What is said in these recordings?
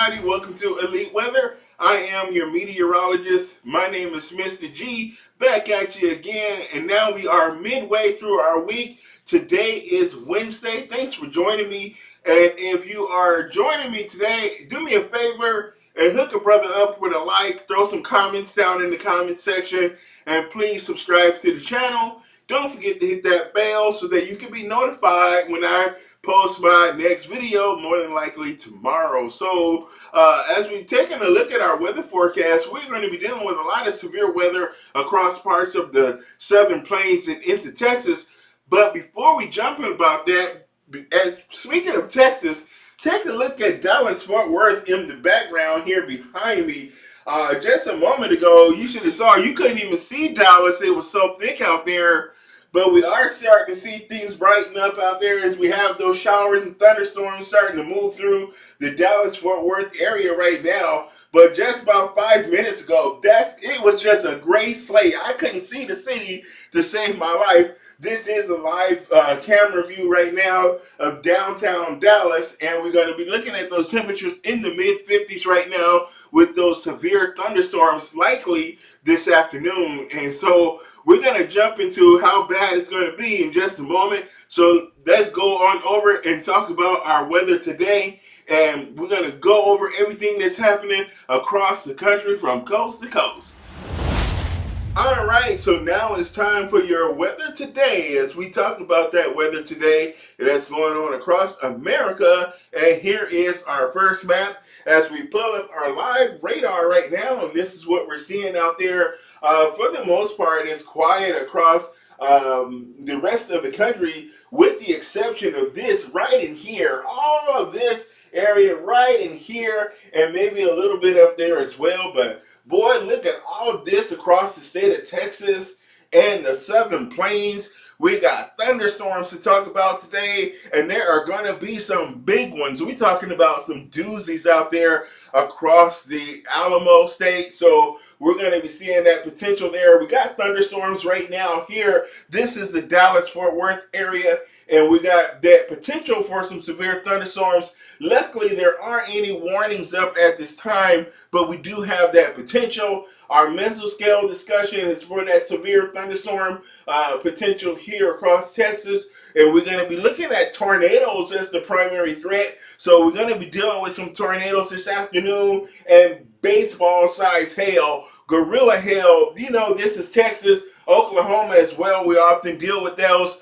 everybody. Welcome to Elite Weather. I am your meteorologist. My name is Mr. G. Back at you again. And now we are midway through our week. Today is Wednesday. Thanks for joining me. And if you are joining me today, do me a favor and hook a brother up with a like. Throw some comments down in the comment section. And please subscribe to the channel. Don't forget to hit that bell so that you can be notified when I post my next video, more than likely tomorrow. So as we're taking a look at our weather forecast, we're going to be dealing with a lot of severe weather across parts of the southern plains and into Texas. But before we jump in about that, speaking of Texas, take a look at Dallas-Fort Worth in the background here behind me. Just a moment ago, you should have saw, you couldn't even see Dallas. It was so thick out there. But we are starting to see things brighten up out there as we have those showers and thunderstorms starting to move through the Dallas-Fort Worth area right now. But just about 5 minutes ago, it was just a gray slate. I couldn't see the city to save my life. This is a live camera view right now of downtown Dallas, and we're going to be looking at those temperatures in the mid-50s right now with those severe thunderstorms likely this afternoon. And so we're going to jump into how bad it's going to be in just a moment. So let's go on over and talk about our weather today. And we're going to go over everything that's happening across the country from coast to coast. All right, so now it's time for your weather today as we talk about that weather today that's going on across America. And here is our first map as we pull up our live radar right now. And this is what we're seeing out there. For the most part, it's quiet across the rest of the country with the exception of this right in here. All of this area right in here and maybe a little bit up there as well. But boy, look at all of this across the state of Texas and the southern plains. We got thunderstorms to talk about today, and there are going to be some big ones. We're talking about some doozies out there across the Alamo state. So we're going to be seeing that potential there. We got thunderstorms right now here. This is the Dallas-Fort Worth area, and we got that potential for some severe thunderstorms. Luckily, there aren't any warnings up at this time, but we do have that potential. Our mesoscale discussion is for that severe thunderstorm potential here across Texas, and we're going to be looking at tornadoes as the primary threat. So we're going to be dealing with some tornadoes this afternoon and baseball-sized hail, gorilla hail. You know, this is Texas, Oklahoma as well. We often deal with those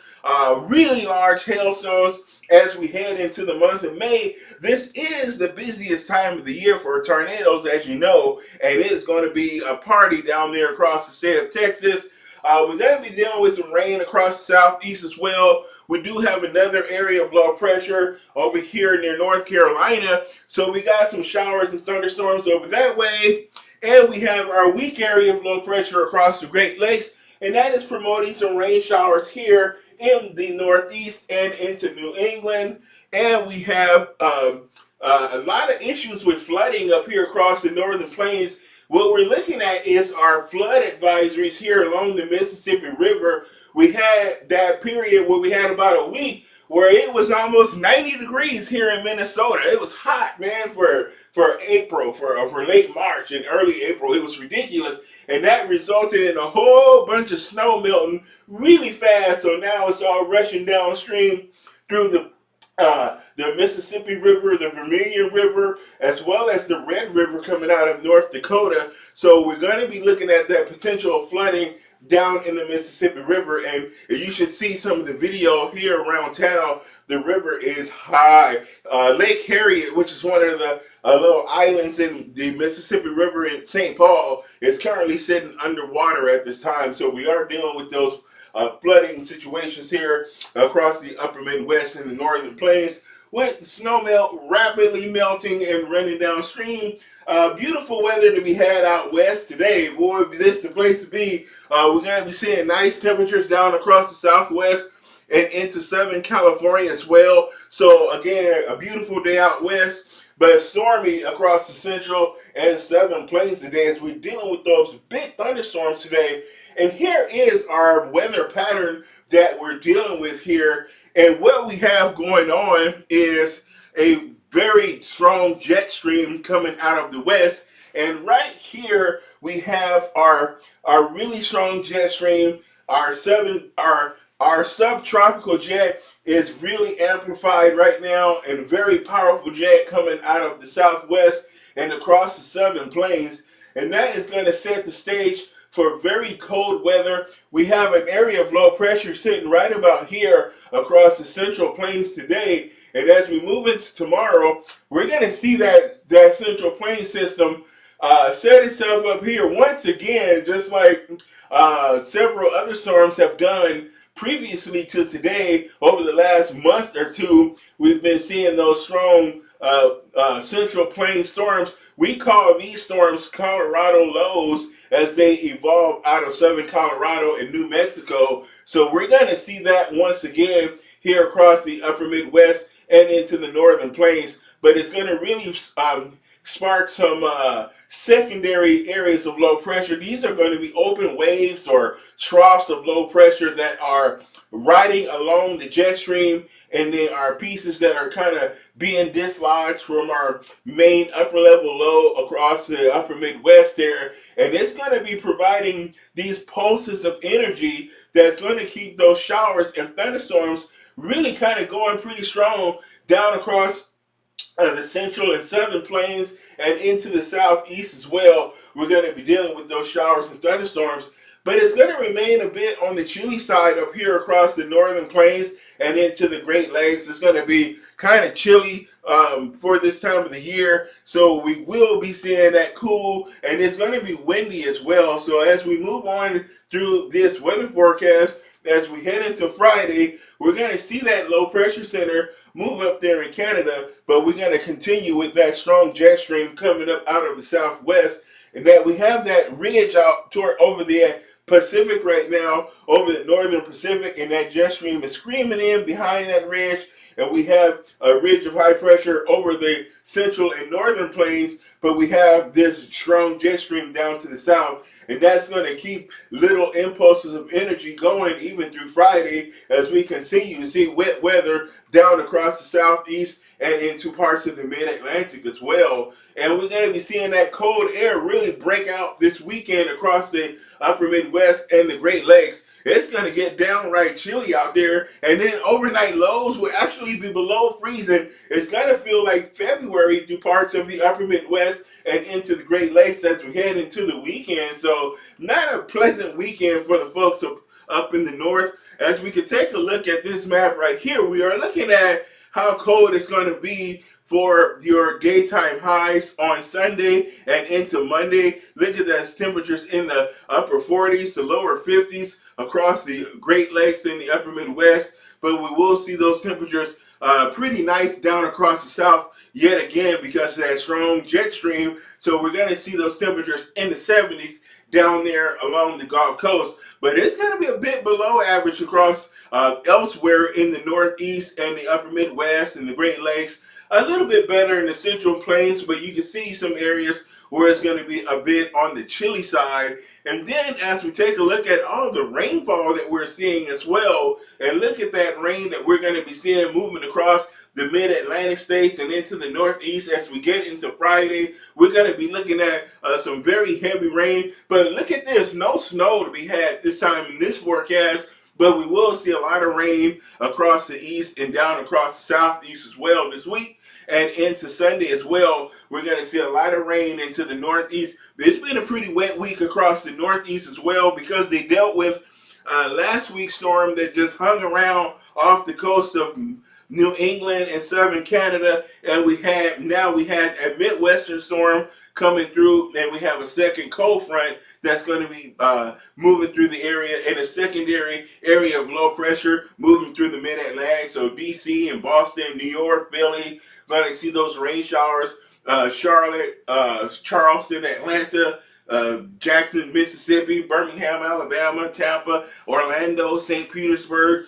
really large hailstones as we head into the month of May. This is the busiest time of the year for tornadoes, as you know, and it is going to be a party down there across the state of Texas. We're going to be dealing with some rain across the southeast as well. We do have another area of low pressure over here near North Carolina. So we got some showers and thunderstorms over that way. And we have our weak area of low pressure across the Great Lakes. And that is promoting some rain showers here in the Northeast and into New England. And we have a lot of issues with flooding up here across the northern plains. What we're looking at is our flood advisories here along the Mississippi River. We had that period where we had about a week where it was almost 90 degrees here in Minnesota. It was hot, man, for April, for late March and early April. It was ridiculous. And that resulted in a whole bunch of snow melting really fast. So now it's all rushing downstream through the Mississippi River, the Vermilion River, as well as the Red River coming out of North Dakota. So we're going to be looking at that potential flooding down in the Mississippi River, and you should see some of the video here around town. The river is high. Lake Harriet, which is one of the little islands in the Mississippi River in St. Paul, is currently sitting underwater at this time. So we are dealing with those flooding situations here across the upper Midwest and the northern plains, with snow melt rapidly melting and running downstream. Beautiful weather to be had out west today. Boy, this is the place to be. We're going to be seeing nice temperatures down across the southwest and into Southern California as well. So again, a beautiful day out west, but stormy across the central and southern plains today as we're dealing with those big thunderstorms today. And here is our weather pattern that we're dealing with here. And what we have going on is a very strong jet stream coming out of the west. And right here we have our really strong jet stream. Our subtropical jet is really amplified right now, and very powerful jet coming out of the southwest and across the southern plains. And that is going to set the stage for very cold weather. We have an area of low pressure sitting right about here across the central plains today. And as we move into tomorrow, we're going to see that central plains system set itself up here once again, just like several other storms have done previously to today. Over the last month or two, we've been seeing those strong central plain storms. We call these storms Colorado lows as they evolve out of southern Colorado and New Mexico. So we're going to see that once again here across the upper Midwest and into the northern plains. But it's going to really spark some secondary areas of low pressure. These are going to be open waves or troughs of low pressure that are riding along the jet stream, and there are pieces that are kind of being dislodged from our main upper level low across the upper Midwest there. And it's going to be providing these pulses of energy that's going to keep those showers and thunderstorms really kind of going pretty strong down across the central and southern plains and into the southeast as well. We're going to be dealing with those showers and thunderstorms, but it's going to remain a bit on the chilly side up here across the northern plains and into the Great Lakes. It's going to be kind of chilly for this time of the year, so we will be seeing that cool, and it's going to be windy as well. So as we move on through this weather forecast, as we head into Friday, we're going to see that low pressure center move up there in Canada, but we're going to continue with that strong jet stream coming up out of the southwest, and that we have that ridge out toward over the Pacific right now, over the northern Pacific, and that jet stream is screaming in behind that ridge, and we have a ridge of high pressure over the central and northern plains, but we have this strong jet stream down to the south, and that's going to keep little impulses of energy going even through Friday as we continue to see wet weather down across the southeast and into parts of the mid-Atlantic as well. And we're going to be seeing that cold air really break out this weekend across the upper Midwest and the Great Lakes. It's going to get downright chilly out there, and then overnight lows will actually be below freezing. It's going to feel like February through parts of the upper Midwest and into the Great Lakes as we head into the weekend. So not a pleasant weekend for the folks up in the north. As we can take a look at this map right here, we are looking at how cold it's going to be for your daytime highs on Sunday and into Monday. Look at those temperatures in the upper 40s to lower 50s across the Great Lakes in the upper Midwest. But we will see those temperatures pretty nice down across the south yet again because of that strong jet stream. So we're going to see those temperatures in the 70s down there along the Gulf Coast, but it's going to be a bit below average across elsewhere in the Northeast and the upper Midwest and the Great Lakes. A little bit better in the Central Plains, but you can see some areas where it's going to be a bit on the chilly side. And then as we take a look at all the rainfall that we're seeing as well, and look at that rain that we're going to be seeing moving across the mid-Atlantic states and into the Northeast as we get into Friday, we're going to be looking at some very heavy rain. But look at this, no snow to be had this time in this forecast, but we will see a lot of rain across the east and down across the southeast as well this week. And into Sunday as well, we're going to see a lot of rain into the Northeast. It's been a pretty wet week across the Northeast as well because they dealt with last week's storm that just hung around off the coast of New England and southern Canada, and we had a Midwestern storm coming through, and we have a second cold front that's going to be moving through the area, and a secondary area of low pressure moving through the mid-Atlantic. So DC and Boston, New York, Philly, going to see those rain showers. Charlotte, Charleston, Atlanta, Jackson, Mississippi, Birmingham, Alabama, Tampa, Orlando, St. Petersburg,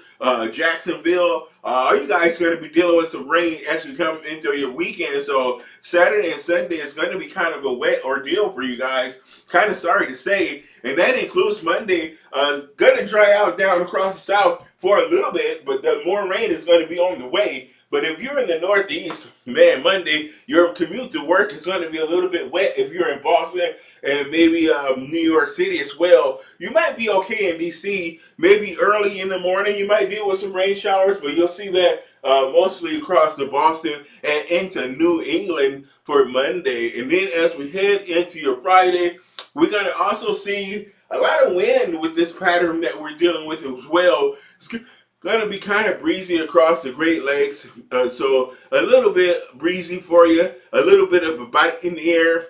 Jacksonville. Are you guys going to be dealing with some rain as you come into your weekend? So Saturday and Sunday is going to be kind of a wet ordeal for you guys. Kind of sorry to say, and that includes Monday. Going to dry out down across the south for a little bit, but the more rain is going to be on the way. But if you're in the Northeast, man, Monday, your commute to work is going to be a little bit wet. If you're in Boston and maybe New York City as well, you might be okay in DC. Maybe early in the morning, you might deal with some rain showers, but you'll see that mostly across the Boston and into New England for Monday. And then as we head into your Friday, we're going to also see a lot of wind with this pattern that we're dealing with as well. It's going to be kind of breezy across the Great Lakes. So a little bit breezy for you, a little bit of a bite in the air,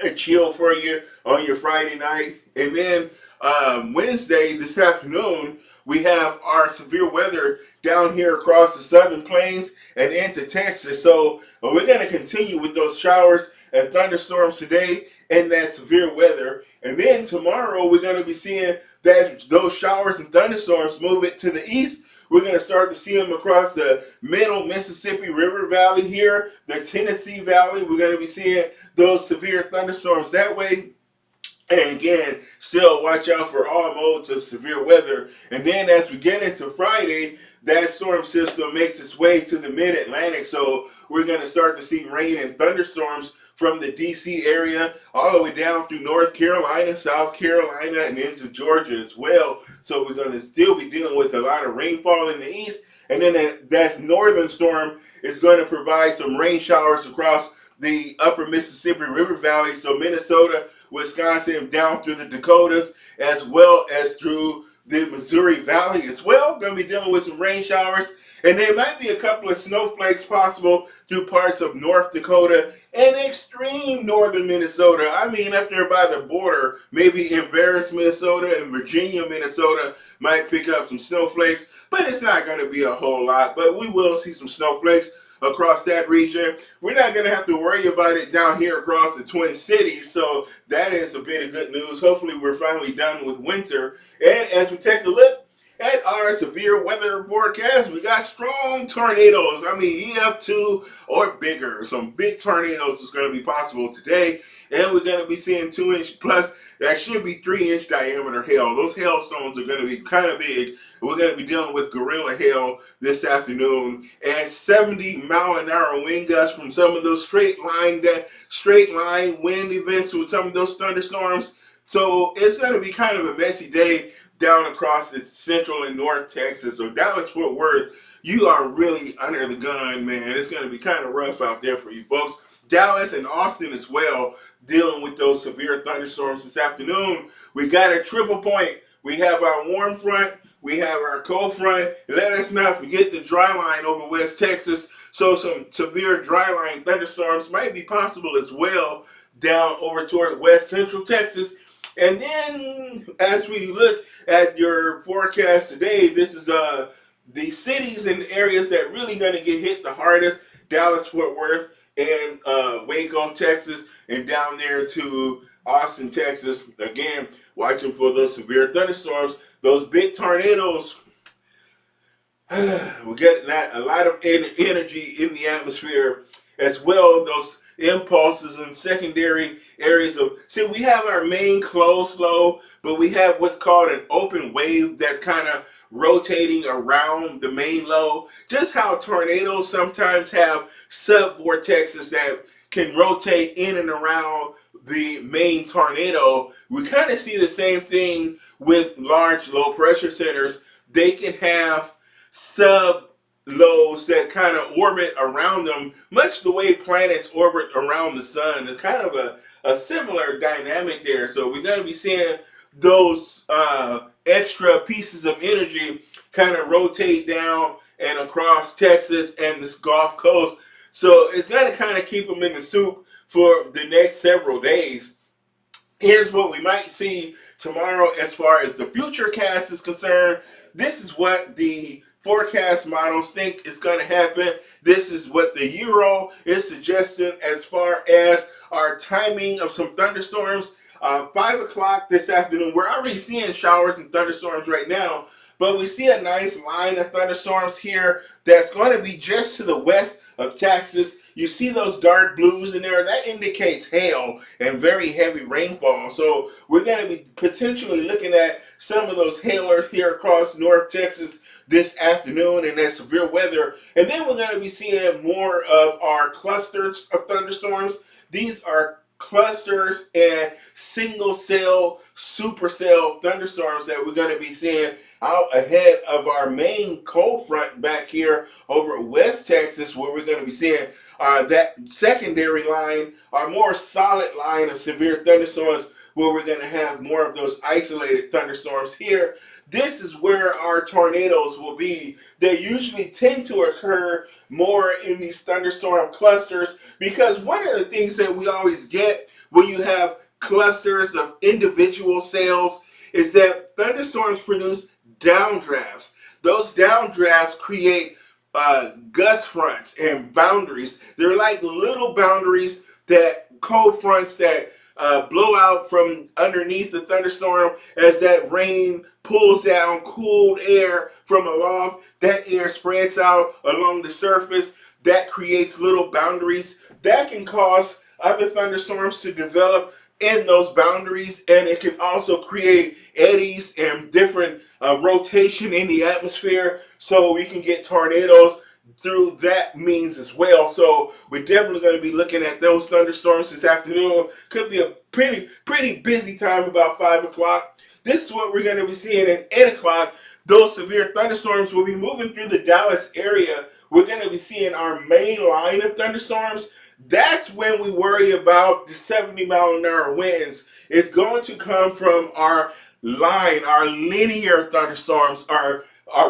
a chill for you on your Friday night. And then Wednesday, this afternoon, we have our severe weather down here across the southern plains and into Texas. So we're going to continue with those showers and thunderstorms today and that severe weather. And then tomorrow, we're going to be seeing that those showers and thunderstorms move it to the east. We're going to start to see them across the middle Mississippi River Valley here, the Tennessee Valley. We're going to be seeing those severe thunderstorms that way. And again, still watch out for all modes of severe weather. And then as we get into Friday, that storm system makes its way to the mid-Atlantic. So we're going to start to see rain and thunderstorms from the D.C. area all the way down through North Carolina, South Carolina, and into Georgia as well. So we're going to still be dealing with a lot of rainfall in the east. And then that northern storm is going to provide some rain showers across the upper Mississippi River Valley. So Minnesota, Wisconsin, down through the Dakotas, as well as through the Missouri Valley as well. Going to be dealing with some rain showers. And there might be a couple of snowflakes possible through parts of North Dakota and extreme northern Minnesota. I mean, up there by the border, maybe Embarrass, Minnesota, and Virginia, Minnesota might pick up some snowflakes, but it's not going to be a whole lot. But we will see some snowflakes across that region. We're not going to have to worry about it down here across the Twin Cities, so that is a bit of good news. Hopefully, we're finally done with winter. And as we take a look at our severe weather forecast, we got strong tornadoes. I mean, EF2 or bigger. Some big tornadoes is going to be possible today. And we're going to be seeing 2-inch plus. That should be 3-inch diameter hail. Those hailstones are going to be kind of big. We're going to be dealing with gorilla hail this afternoon. And 70-mile-an-hour wind gusts from some of those straight line wind events with some of those thunderstorms. So it's going to be kind of a messy day down across the central and north Texas. So Dallas, Fort Worth, you are really under the gun, man. It's going to be kind of rough out there for you folks. Dallas and Austin as well, dealing with those severe thunderstorms this afternoon. We got a triple point. We have our warm front. We have our cold front. Let us not forget the dry line over West Texas. So some severe dry line thunderstorms might be possible as well down over toward west central Texas. And then as we look at your forecast today, this is the cities and areas that really going to get hit the hardest. Dallas, Fort Worth, and Waco, Texas, and down there to Austin, Texas. Again, watching for those severe thunderstorms, those big tornadoes. We get a lot of energy in the atmosphere as well. Those impulses and secondary areas of, see, we have our main closed low, but we have what's called an open wave that's kind of rotating around the main low. Just how tornadoes sometimes have sub-vortexes that can rotate in and around the main tornado. We kind of see the same thing with large low pressure centers. They can have sub-lows that kind of orbit around them, much the way planets orbit around the sun. It's kind of a similar dynamic there. So we're going to be seeing those extra pieces of energy kind of rotate down and across Texas and this Gulf Coast. So it's going to kind of keep them in the soup for the next several days. Here's what we might see tomorrow as far as the Futurecast is concerned. This is what the forecast models think is going to happen. This is what the Euro is suggesting as far as our timing of some thunderstorms. 5 o'clock this afternoon, we're already seeing showers and thunderstorms right now, but we see a nice line of thunderstorms here that's going to be just to the west of Texas. You see those dark blues in there? That indicates hail and very heavy rainfall. So we're going to be potentially looking at some of those hailers here across North Texas this afternoon and that severe weather. And then we're going to be seeing more of our clusters of thunderstorms. These are clusters and single cell, supercell thunderstorms that we're going to be seeing out ahead of our main cold front back here over West Texas, where we're going to be seeing that secondary line, our more solid line of severe thunderstorms, where we're going to have more of those isolated thunderstorms here. This is where our tornadoes will be. They usually tend to occur more in these thunderstorm clusters, because one of the things that we always get when you have clusters of individual cells is that thunderstorms produce downdrafts. Those downdrafts create gust fronts and boundaries. They're like little boundaries, that cold fronts that blow out from underneath the thunderstorm as that rain pulls down cooled air from aloft. That air spreads out along the surface. That creates little boundaries that can cause other thunderstorms to develop in those boundaries, and it can also create eddies and different rotation in the atmosphere, so we can get tornadoes through that means as well. So we're definitely going to be looking at those thunderstorms this afternoon. Could be a pretty busy time about 5 o'clock. This is what we're going to be seeing at 8 o'clock. Those severe thunderstorms will be moving through the Dallas area. We're going to be seeing our main line of thunderstorms. That's when we worry about the 70-mile-an-hour winds. It's going to come from our line, our linear thunderstorms.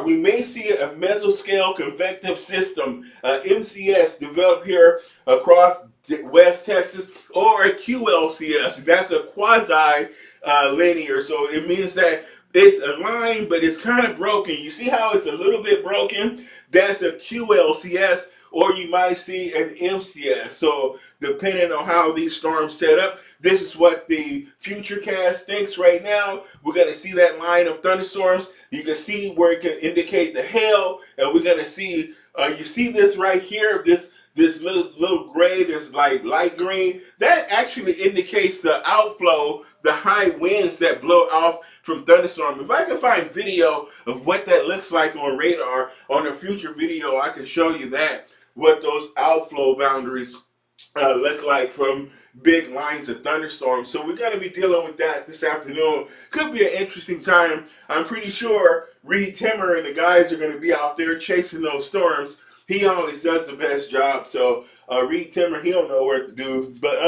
We may see a mesoscale convective system, MCS, develop here across West Texas, or a QLCS. That's a quasi-linear. So it means that it's a line, but it's kind of broken. You see how it's a little bit broken? That's a QLCS, or you might see an MCS. So depending on how these storms set up, this is what the Futurecast thinks right now. We're going to see that line of thunderstorms. You can see where it can indicate the hail, and we're going to see, you see this right here, this little gray, this like light green, that actually indicates the outflow, the high winds that blow off from thunderstorm. If I can find video of what that looks like on radar on a future video, I can show you that, what those outflow boundaries look like from big lines of thunderstorms. So we're going to be dealing with that this afternoon. Could be an interesting time. I'm pretty sure Reed Timmer and the guys are going to be out there chasing those storms. He always does the best job. So Reed Timmer, he'll know what to do. But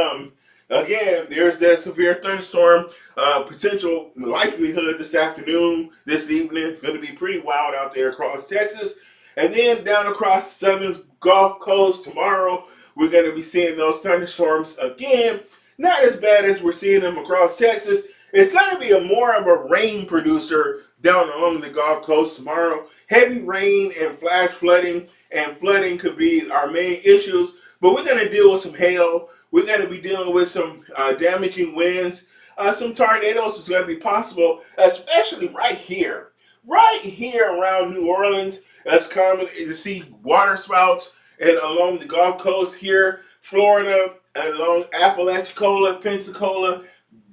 again, there's that severe thunderstorm potential likelihood this afternoon, this evening. It's going to be pretty wild out there across Texas. And then down across the southern Gulf Coast tomorrow, we're going to be seeing those thunderstorms again. Not as bad as we're seeing them across Texas. It's going to be more of a rain producer down along the Gulf Coast tomorrow. Heavy rain and flash flooding, and flooding could be our main issues. But we're going to deal with some hail. We're going to be dealing with some damaging winds. Some tornadoes is going to be possible, especially right here. Right here around New Orleans. That's common to see water spouts, and along the Gulf Coast here, Florida, and along Apalachicola, Pensacola,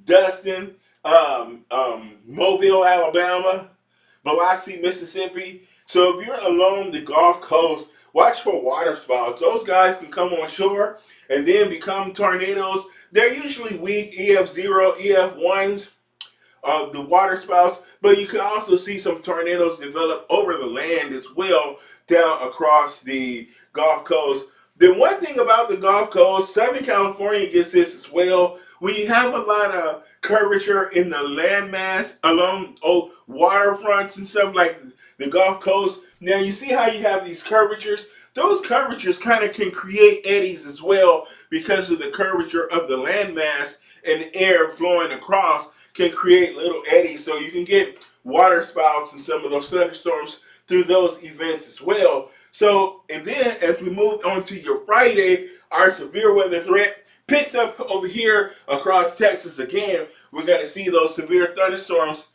Dustin, Mobile, Alabama, Biloxi, Mississippi. So if you're along the Gulf Coast, watch for water spouts. Those guys can come on shore and then become tornadoes. They're usually weak, EF0, EF1s. The water spouts, but you can also see some tornadoes develop over the land as well down across the Gulf Coast. The one thing about the Gulf Coast, Southern California gets this as well. We have a lot of curvature in the landmass along waterfronts and stuff like the Gulf Coast. Now you see how you have these curvatures? Those curvatures kind of can create eddies as well because of the curvature of the landmass, and air flowing across can create little eddies. So you can get water spouts and some of those thunderstorms through those events as well. So, and then as we move on to your Friday, our severe weather threat, picks up over here across Texas again, we're going to see those severe thunderstorms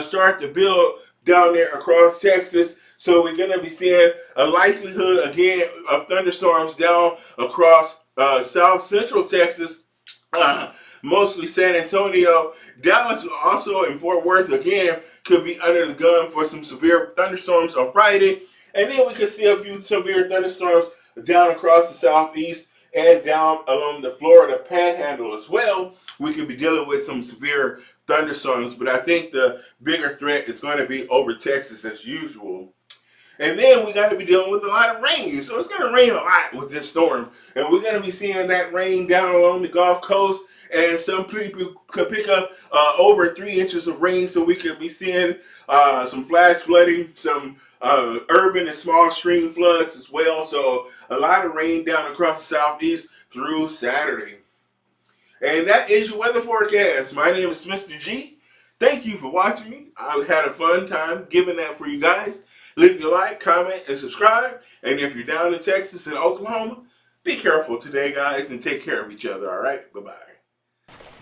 start to build down there across Texas. So we're going to be seeing a likelihood again of thunderstorms down across south central Texas, uh, mostly San Antonio. Dallas also in Fort Worth again could be under the gun for some severe thunderstorms on Friday. And then we could see a few severe thunderstorms down across the southeast and down along the Florida Panhandle as well. We could be dealing with some severe thunderstorms, but I think the bigger threat is going to be over Texas as usual. And then we got to be dealing with a lot of rain. So it's going to rain a lot with this storm. And we're going to be seeing that rain down along the Gulf Coast. And some people could pick up over 3 inches of rain. So we could be seeing some flash flooding, some urban and small stream floods as well. So a lot of rain down across the southeast through Saturday. And that is your weather forecast. My name is Mr. G. Thank you for watching me. I had a fun time giving that for you guys. Leave your like, comment, and subscribe. And if you're down in Texas and Oklahoma, be careful today, guys, and take care of each other, all right? Bye-bye.